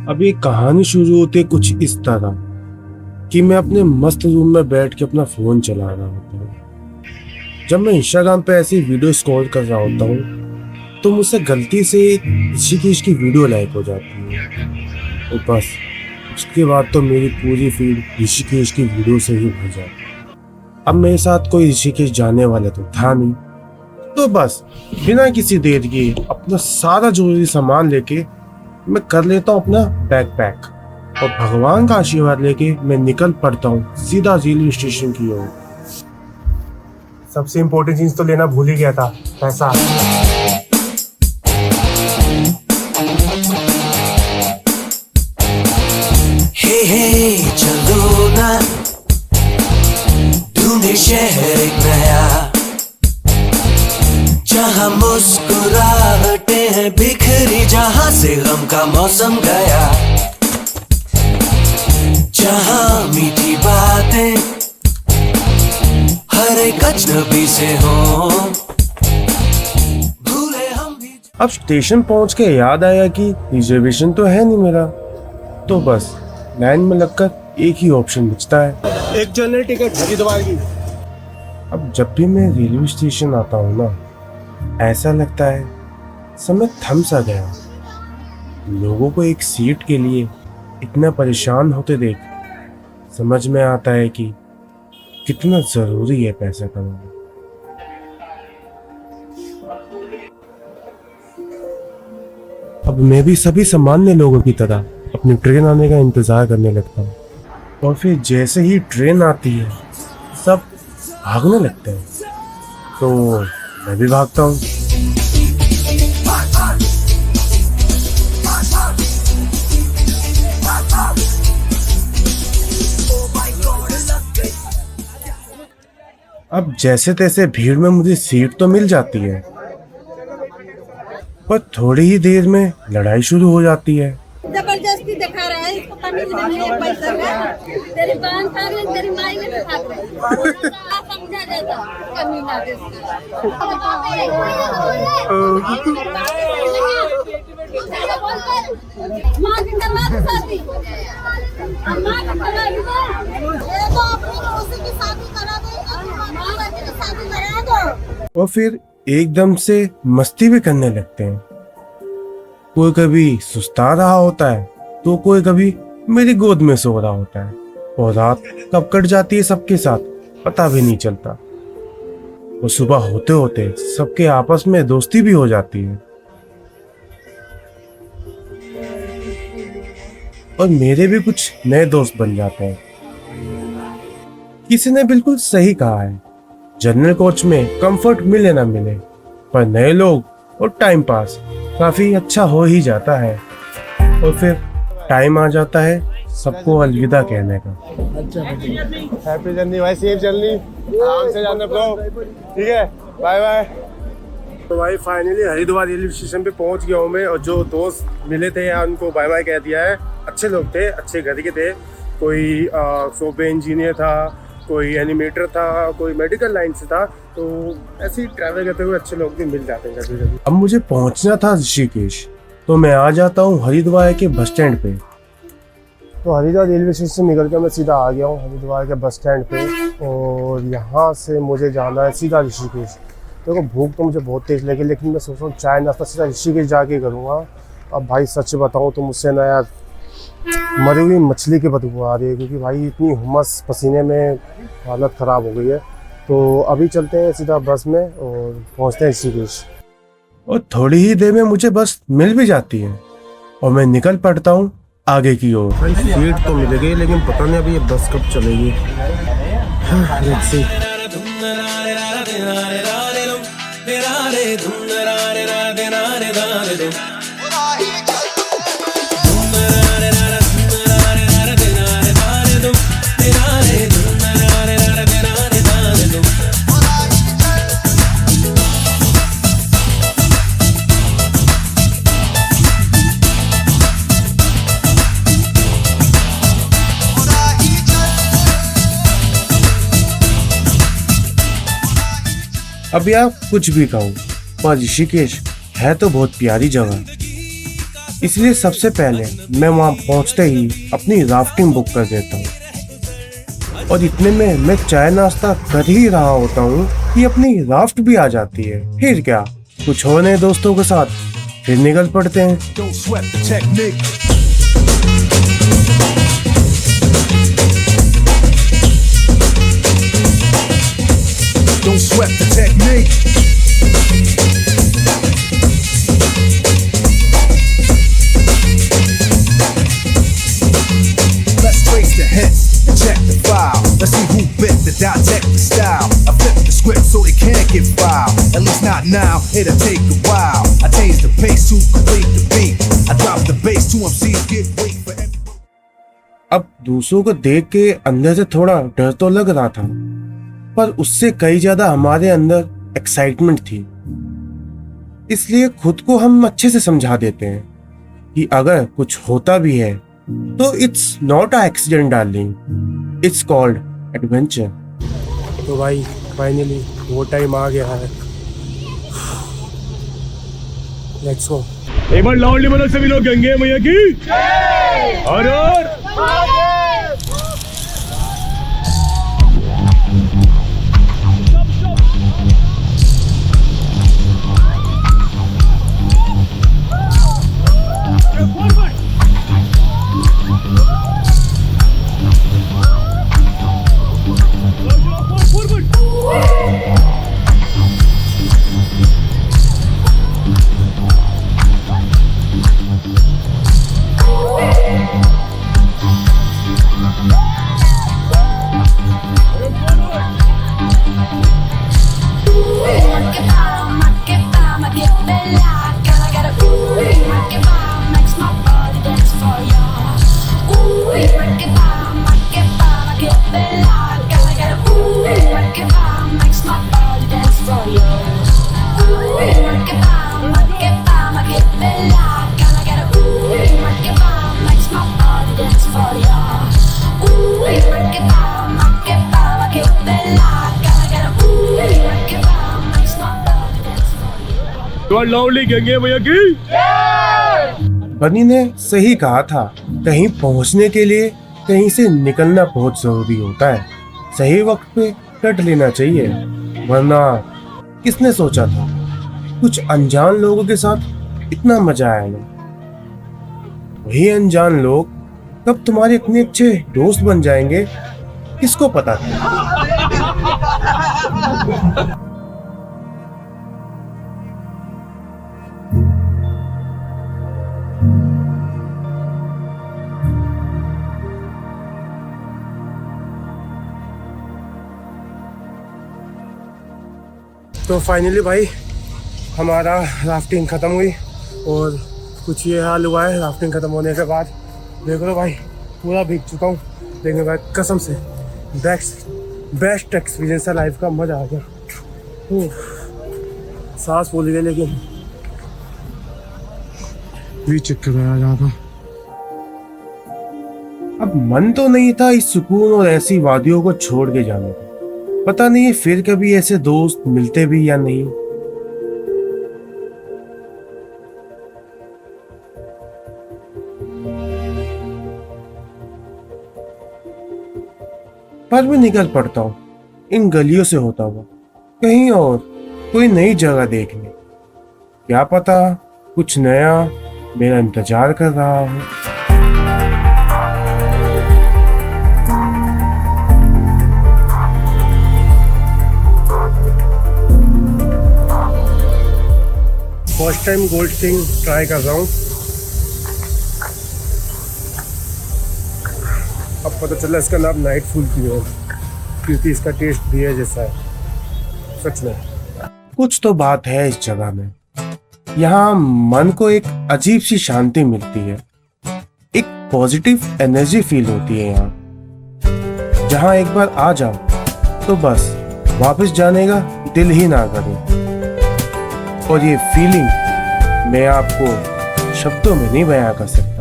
अब ये कहानी शुरू होती है कुछ इस तरह कि मैं अपने मस्त रूम में बैठ के अपना फोन चला रहा होता हूँ। जब मैं इंस्टाग्राम पे ऐसी वीडियो स्क्रॉल कर रहा होता हूँ तो मुझसे गलती से ऋषिकेश की वीडियो लाइक हो जाती है और बस उसके बाद तो मेरी पूरी फीड ऋषिकेश की वीडियो से ही भर जाती। अब मेरे साथ कोई ऋषिकेश जाने वाला तो था नहीं, तो बस बिना किसी देर के अपना सारा जरूरी सामान लेके मैं कर लेता हूँ अपना बैकपैक और भगवान का आशीर्वाद लेके मैं निकल पड़ता हूँ सीधा रेलवे स्टेशन की ओर। सबसे इम्पोर्टेंट चीज तो लेना भूल ही गया था, पैसा। हे चलो ना ढूंढे शहर एक नया, जहाँ मुस्कुराहटें हैं बिखरी, जहाँ से गम का मौसम गया, जहाँ मीठी बातें हर एक अजनबी से हो, भूले हम भी। अब स्टेशन पहुंच के याद आया कि रिजर्वेशन तो है नहीं मेरा, तो बस लाइन में लगकर एक ही ऑप्शन बचता है, एक जनरल टिकट हरिद्वार की। अब जब भी मैं रेलवे स्टेशन आता हूँ ना, ऐसा लगता है समय थम सा गया। लोगों को एक सीट के लिए इतना परेशान होते देख समझ में आता है कि कितना जरूरी है पैसा कमाना। अब मैं भी सभी सामान्य लोगों की तरह अपनी ट्रेन आने का इंतजार करने लगता हूँ और फिर जैसे ही ट्रेन आती है सब भागने लगते हैं, तो मैं भी भागता हूँ। अब जैसे तैसे भीड़ में मुझे सीट तो मिल जाती है, पर थोड़ी ही देर में लड़ाई शुरू हो जाती है। जबरदस्ती दिखा रहा है, इसको तमीज नहीं है, पैसा का तेरी बहन खा रही, तेरी माई ने खा रही, समझा जाता कमीना माँ की करवा दो शादी, माँ की करवा दो, ये तो अपनी उसी की शादी करा दो, माँ की शादी करा दो। और फिर एकदम से मस्ती भी करने लगते हैं। कोई कभी सुस्ता रहा होता है तो कोई कभी मेरी गोद में सो रहा होता है, और रात कब कट जाती है सबके साथ पता भी नहीं चलता, और सुबह होते होते सबके आपस में दोस्ती भी हो जाती है। और मेरे भी कुछ नए दोस्त बन जाते हैं। किसी ने बिल्कुल सही कहा है, जनरल कोच में कंफर्ट मिले ना मिले, पर नए लोग और टाइम पास काफी अच्छा हो ही जाता है। और फिर टाइम आ जाता है सबको अलविदा कहने का। हैप्पी जर्नी भाई, सेफ जर्नी, आराम से जाना ब्रो, ठीक है, बाय बाय। तो भाई फाइनली हरिद्वार रेलवे स्टेशन पे पहुंच गया हूँ मैं, और जो दोस्त मिले थे यार उनको बाय बाय कह दिया है। अच्छे लोग थे, अच्छे घर के थे, कोई सॉफ्टवेयर इंजीनियर था, कोई एनिमेटर था, कोई मेडिकल लाइन से था, तो ऐसे ही ट्रैवल करते हुए अच्छे लोग भी मिल जाते हैं कभी कभी। अब मुझे पहुंचना था ऋषिकेश, तो मैं आ जाता हूँ हरिद्वार के बस स्टैंड पे। तो हरिद्वार रेलवे स्टेशन से निकल कर मैं सीधा आ गया हूँ हरिद्वार के बस स्टैंड पे, और यहाँ से मुझे जाना है सीधा ऋषिकेश। देखो भूख तो मुझे बहुत तेज लगी, लेकिन मैं सोच रहा हूँ चाय नाश्ता सीधा ऋषिकेश जाके करूँगा। अब भाई सच बताऊँ तो मुझसे ना यार मरी हुई मछली की बदबू आ रही है, क्योंकि भाई इतनी हुमस पसीने में हालत ख़राब हो गई है। तो अभी चलते हैं सीधा बस में और पहुंचते हैं ऋषिकेश। और थोड़ी ही देर में मुझे बस मिल भी जाती है और मैं निकल पड़ता हूँ आगे की ओर। सीट तो मिल गई, लेकिन पता नहीं अभी ये बस कब चलेगी। Let's see. अब यार कुछ भी कहूँ, पर ऋषिकेश है तो बहुत प्यारी जगह। इसलिए सबसे पहले मैं वहां पहुंचते ही अपनी राफ्टिंग बुक कर देता हूँ। और इतने में मैं चाय नाश्ता कर ही रहा होता हूँ कि अपनी राफ्ट भी आ जाती है। फिर क्या, कुछ हो नए दोस्तों के साथ फिर निकल पड़ते हैं। Don't sweat the technique. Don't sweat the technique. Let's trace the hits and check the file. Let's see who bit the dissect the style. I flip the script so they can't get filed. At least not now, it'll take a while. I change the pace to complete the beat. I drop the bass to MCs get weak for every... अब दूसरों को देख के अंदर से थोड़ा डर तो लग रहा था, पर उससे कई ज्यादा हमारे अंदर एक्साइटमेंट थी। इसलिए खुद को हम अच्छे से समझा देते हैं कि अगर कुछ होता भी है तो it's not a accident darling, it's called adventure. तो भाई फाइनली वो टाइम आ गया है, लेट्स गो। एक बार लाउडली बोलो सभी लोग, गंगे मैया की हर हर। लाउडली गंगे मैया की। बनी ने सही कहा था, कहीं पहुंचने के लिए कहीं से निकलना बहुत जरूरी होता है। सही वक्त पे कट लेना चाहिए, वरना किसने सोचा था कुछ अनजान लोगों के साथ इतना मजा आएगा। वही अनजान लोग कब तुम्हारे इतने अच्छे दोस्त बन जाएंगे, किसको पता था। तो फाइनली भाई हमारा राफ्टिंग ख़त्म हुई और कुछ ये हाल हुआ है राफ्टिंग ख़त्म होने के बाद। देख लो भाई पूरा भीग चुका हूँ, देखने के बाद कसम से बेस्ट एक्सपीरियंस है लाइफ का, मज़ा आ गया। सांस फूल गई, लेकिन भी चक्कर में आ रहा था। अब मन तो नहीं था इस सुकून और ऐसी वादियों को छोड़ के जाने का। पता नहीं फिर कभी ऐसे दोस्त मिलते भी या नहीं। पर मैं निकल पड़ता हूँ इन गलियों से होता हुआ कहीं और कोई नई जगह देखने। क्या पता कुछ नया मेरा इंतजार कर रहा हो। First time gold sting try कर रहा हूँ। अब पता चला इसका नाम नाइट फूल क्यों है, क्योंकि इसका टेस्ट भी है जैसा है। सच में कुछ तो बात है इस जगह में। यहाँ मन को एक अजीब सी शांति मिलती है, एक पॉजिटिव एनर्जी फील होती है यहाँ। जहाँ एक बार आ जाओ तो बस वापस जाने का दिल ही ना करे। और ये फीलिंग मैं आपको शब्दों में नहीं बयां कर सकता।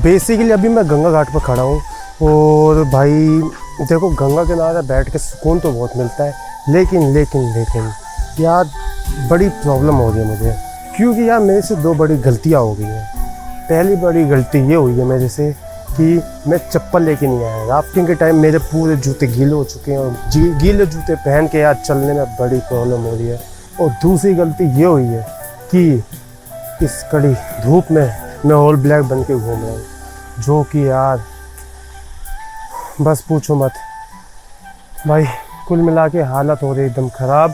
बेसिकली अभी मैं गंगा घाट पर खड़ा हूँ और भाई देखो, गंगा किनारे बैठ के सुकून तो बहुत मिलता है, लेकिन यार बड़ी प्रॉब्लम हो गई मुझे, क्योंकि यार मेरे से दो बड़ी गलतियाँ हो गई हैं। पहली बड़ी गलती ये हुई है मेरे से कि मैं चप्पल लेके नहीं आया। राफ्टिंग के टाइम मेरे पूरे जूते गीले हो चुके हैं और गीले जूते पहन के यार चलने में बड़ी प्रॉब्लम हो रही है। और दूसरी गलती ये हुई है कि इस कड़ी धूप में मैं ऑल ब्लैक बन के घूम रहा हूँ, जो कि यार बस पूछो मत भाई। कुल मिला के हालत हो रही एकदम ख़राब,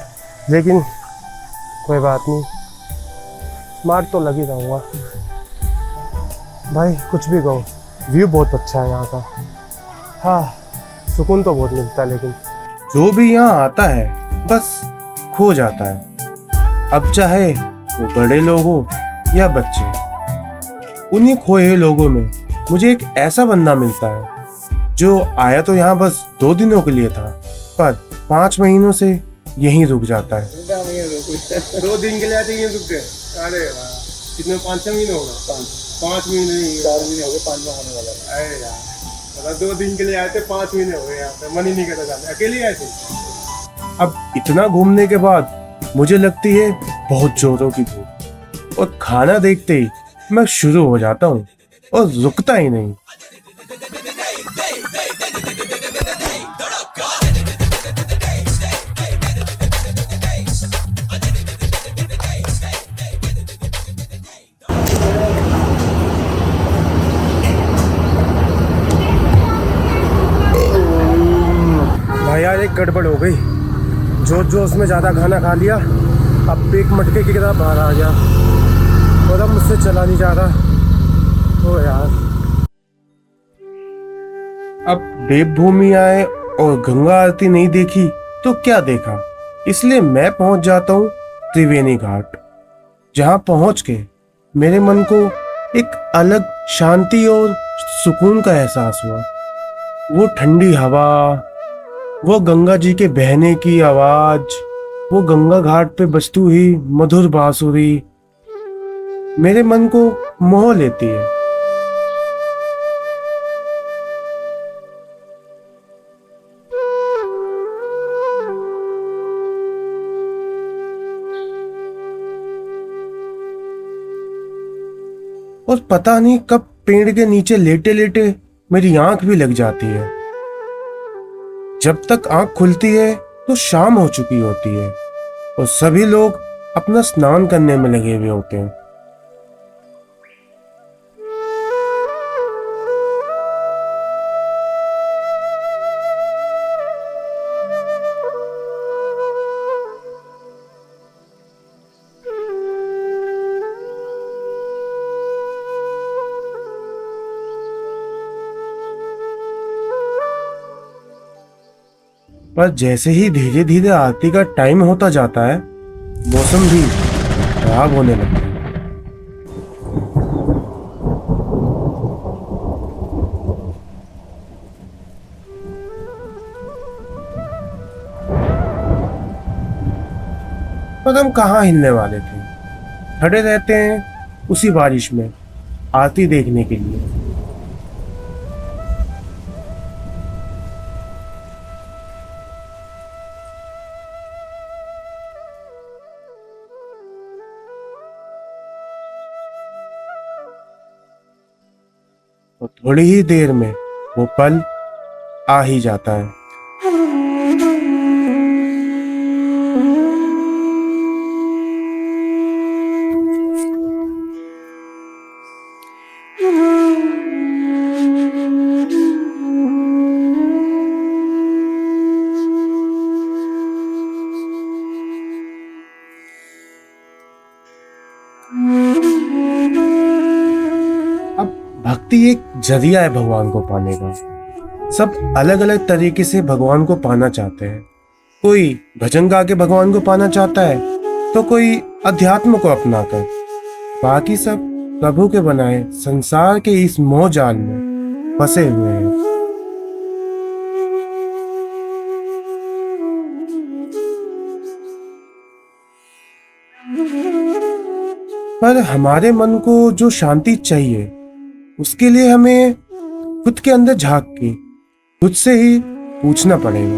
लेकिन कोई बात नहीं, स्मार्ट तो लग ही रहूँगा भाई। कुछ भी कहो, व्यू बहुत अच्छा है यहाँ का। हाँ, सुकून तो बहुत मिलता है, लेकिन जो भी यहाँ आता है बस खो जाता है। अब चाहे वो बड़े लोग हो या बच्चे, उन्हीं खोए हुए लोगों में मुझे एक ऐसा बंदा मिलता है जो आया तो यहाँ बस 2 दिनों के लिए था, पर 5 महीनों से यहीं रुक जाता है। 2 दिन के लिए आते यहीं रुक गए। अरे वाह, कितने 5-6 महीने हो गए? 5 महीने नहीं, 4 महीने हो गए, 5वां होने वाला है। अरे यार, मतलब 2 दिन के लिए आए थे, 5 महीने हो गए यहाँ पे, मन ही नहीं करता जाने। अकेले आए थे। अब इतना घूमने के बाद मुझे लगती है बहुत जोरों की भूख, और खाना देखते ही मैं शुरू हो जाता हूँ और रुकता ही नहीं। भाई यार, एक गड़बड़ हो गई। जोश में ज़्यादा खाना खा लिया, अब पेट मटके की तरह बाहर आ गया और अब मुझसे चला नहीं जा रहा। ओ यार, अब देवभूमि आए और गंगा आरती नहीं देखी तो क्या देखा, इसलिए मैं पहुंच जाता हूँ त्रिवेणी घाट, जहाँ पहुंच के मेरे मन को एक अलग शांति और सुकून का एहसास हुआ। वो ठंडी हवा, वो गंगा जी के बहने की आवाज, वो गंगा घाट पे बजती हुई मधुर बांसुरी मेरे मन को मोह लेती है। और पता नहीं कब पेड़ के नीचे लेटे लेटे मेरी आंख भी लग जाती है। जब तक आंख खुलती है तो शाम हो चुकी होती है और सभी लोग अपना स्नान करने में लगे हुए होते हैं। पर जैसे ही धीरे धीरे आरती का टाइम होता जाता है, मौसम भी खराब होने लगता है। पर हम कहाँ हिलने वाले थे, खड़े रहते हैं उसी बारिश में आरती देखने के लिए। और थोड़ी ही देर में वो पल आ ही जाता है। भक्ति एक जरिया है भगवान को पाने का। सब अलग अलग तरीके से भगवान को पाना चाहते हैं। कोई भजन गा के भगवान को पाना चाहता है, तो कोई अध्यात्म को अपनाकर, बाकी सब प्रभु के बनाए संसार के इस मोह जाल में फंसे हुए हैं। पर हमारे मन को जो शांति चाहिए, उसके लिए हमें खुद के अंदर झांक के खुद से ही पूछना पड़ेगा,